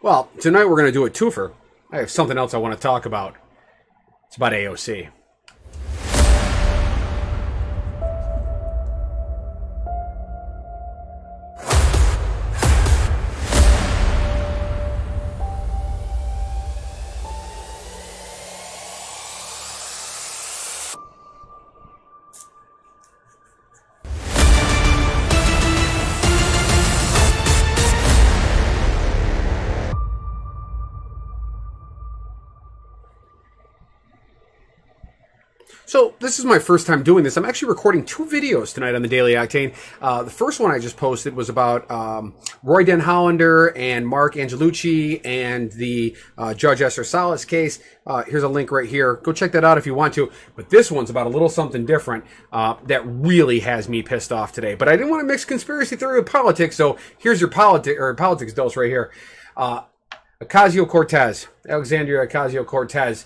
Well, tonight we're going to do a twofer. I have something else I want to talk about. It's about AOC. So this is my first time doing this. I'm actually recording 2 videos tonight on the Daily Octane. The first one I just posted was about Roy Den Hollander and Mark Angelucci and the Judge Esther Salas case. Here's a link right here. Go check that out if you want to. But this one's about a little something different that really has me pissed off today. But I didn't want to mix conspiracy theory with politics, so here's your politics dose right here. Ocasio-Cortez, Alexandria Ocasio-Cortez.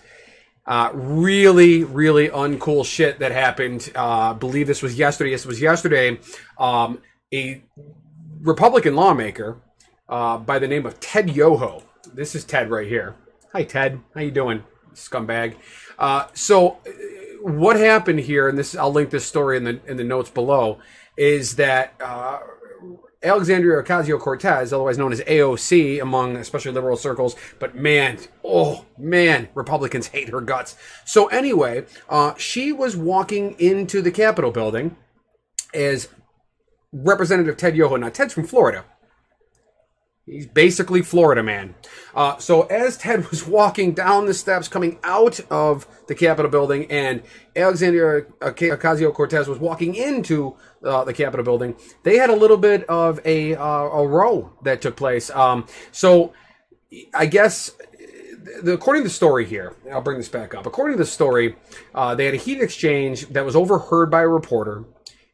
Really uncool shit that happened. I believe this was yesterday. Yes, it was yesterday. A Republican lawmaker by the name of Ted Yoho. This is Ted right here. Hi, Ted. How you doing, scumbag? So what happened here, and this I'll link this story in the notes below, is that Alexandria Ocasio-Cortez, otherwise known as AOC among especially liberal circles, but man, oh man, Republicans hate her guts. So anyway, she was walking into the Capitol building as Representative Ted Yoho. Now, Ted's from Florida. He's basically Florida man. So as Ted was walking down the steps coming out of the Capitol building and Alexandria Ocasio-Cortez was walking into the Capitol building, they had a little bit of a row that took place. So I guess, according to the story here, I'll bring this back up. According to the story, they had a heated exchange that was overheard by a reporter,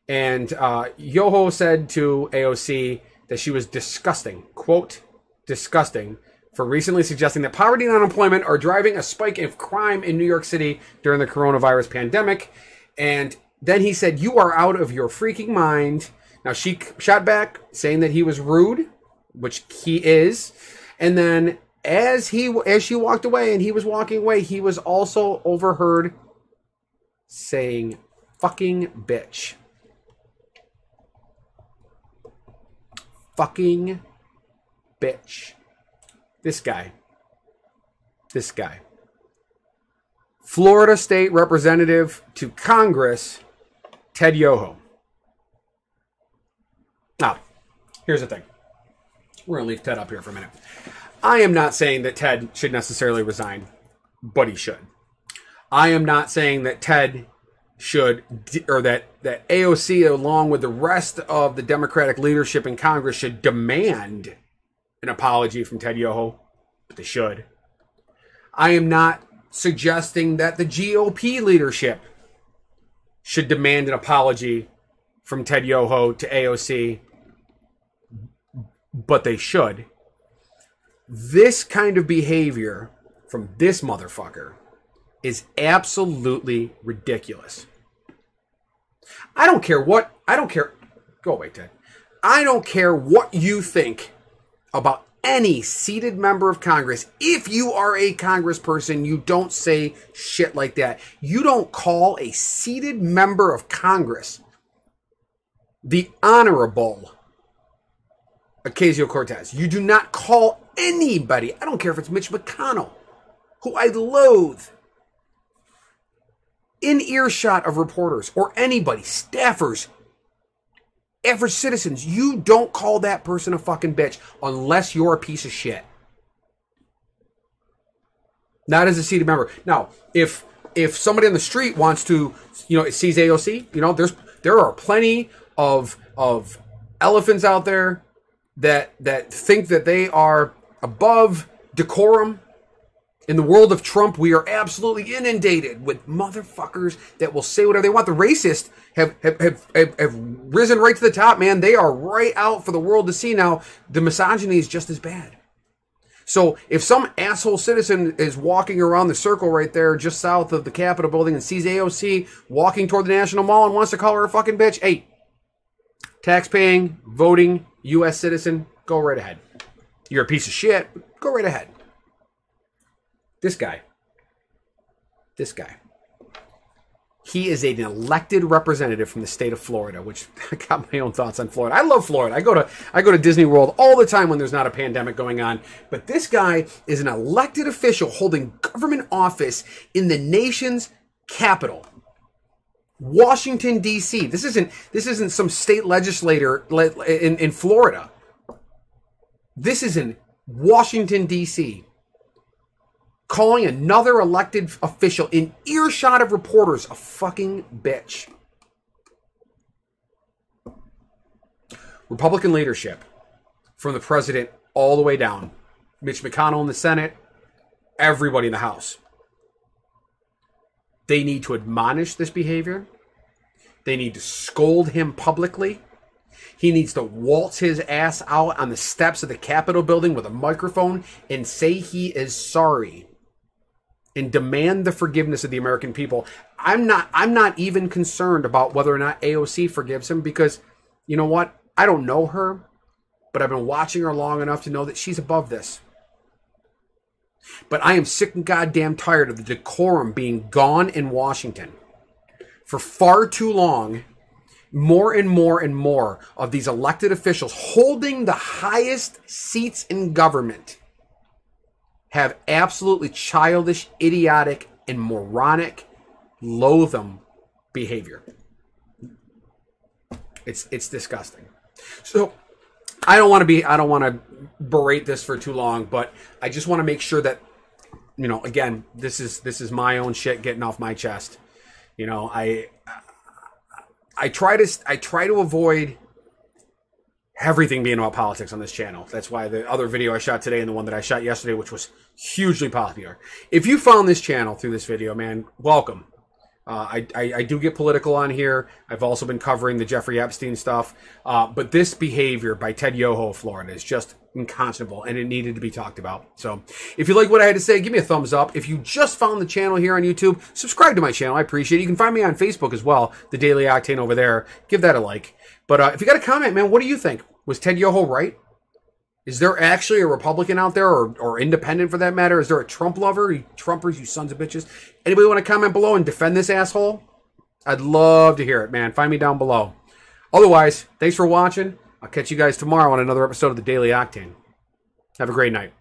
and Yoho said to AOC that she was disgusting, quote, disgusting, for recently suggesting that poverty and unemployment are driving a spike of crime in New York City during the coronavirus pandemic. And then he said, "You are out of your freaking mind." Now, she shot back saying that he was rude, which he is. And then as she walked away and he was walking away, he was also overheard saying, "Fucking bitch." Fucking bitch. This guy. Florida State Representative to Congress, Ted Yoho. Now, here's the thing. We're going to leave Ted up here for a minute. I am not saying that Ted should necessarily resign, but he should. I am not saying that Ted should, or that AOC, along with the rest of the Democratic leadership in Congress, should demand an apology from Ted Yoho, but they should. I am not suggesting that the GOP leadership should demand an apology from Ted Yoho to AOC, but they should. This kind of behavior from this motherfucker is absolutely ridiculous. I don't care. Go away, Ted. I don't care what you think about any seated member of Congress. If you are a congressperson, you don't say shit like that. You don't call a seated member of Congress the Honorable Ocasio-Cortez. You do not call anybody, I don't care if it's Mitch McConnell, who I loathe, in earshot of reporters or anybody, staffers, average citizens, you don't call that person a fucking bitch unless you're a piece of shit. Not as a seated member. Now, if somebody on the street wants to, sees AOC, there are plenty of elephants out there that think that they are above decorum. In the world of Trump, we are absolutely inundated with motherfuckers that will say whatever they want. The racists have risen right to the top, man. They are right out for the world to see now. The misogyny is just as bad. So if some asshole citizen is walking around the circle right there just south of the Capitol building and sees AOC walking toward the National Mall and wants to call her a fucking bitch, hey, tax-paying, voting, U.S. citizen, go right ahead. You're a piece of shit. Go right ahead. This guy. He is an elected representative from the state of Florida, which I got my own thoughts on Florida. I love Florida. I go to Disney World all the time when there's not a pandemic going on. But this guy is an elected official holding government office in the nation's capital, Washington, D.C. This isn't some state legislator in Florida. This is in Washington, D.C., calling another elected official in earshot of reporters a fucking bitch. Republican leadership, from the president all the way down, Mitch McConnell in the Senate, everybody in the House, they need to admonish this behavior. They need to scold him publicly. He needs to waltz his ass out on the steps of the Capitol building with a microphone and say he is sorry and demand the forgiveness of the American people. I'm not even concerned about whether or not AOC forgives him, because you know what? I don't know her, but I've been watching her long enough to know that she's above this. But I am sick and goddamn tired of the decorum being gone in Washington. For far too long, more and more and more of these elected officials holding the highest seats in government have absolutely childish, idiotic, and moronic, loathsome behavior. It's disgusting. So I don't want to berate this for too long, but I just want to make sure that, you know, again, this is my own shit getting off my chest. You know, I try to avoid everything being about politics on this channel. That's why the other video I shot today and the one that I shot yesterday, which was hugely popular. If you found this channel through this video, man, welcome. I do get political on here. I've also been covering the Jeffrey Epstein stuff. But this behavior by Ted Yoho of Florida is just unconscionable, and it needed to be talked about. So if you like what I had to say, give me a thumbs up. If you just found the channel here on YouTube, subscribe to my channel. I appreciate it. You can find me on Facebook as well, the Daily Octane over there. Give that a like. But if you got a comment, man, what do you think? Was Ted Yoho right? Is there actually a Republican out there, or independent for that matter? Is there a Trump lover? You Trumpers, you sons of bitches. Anybody want to comment below and defend this asshole? I'd love to hear it, man. Find me down below. Otherwise, thanks for watching. I'll catch you guys tomorrow on another episode of the Daily Octane. Have a great night.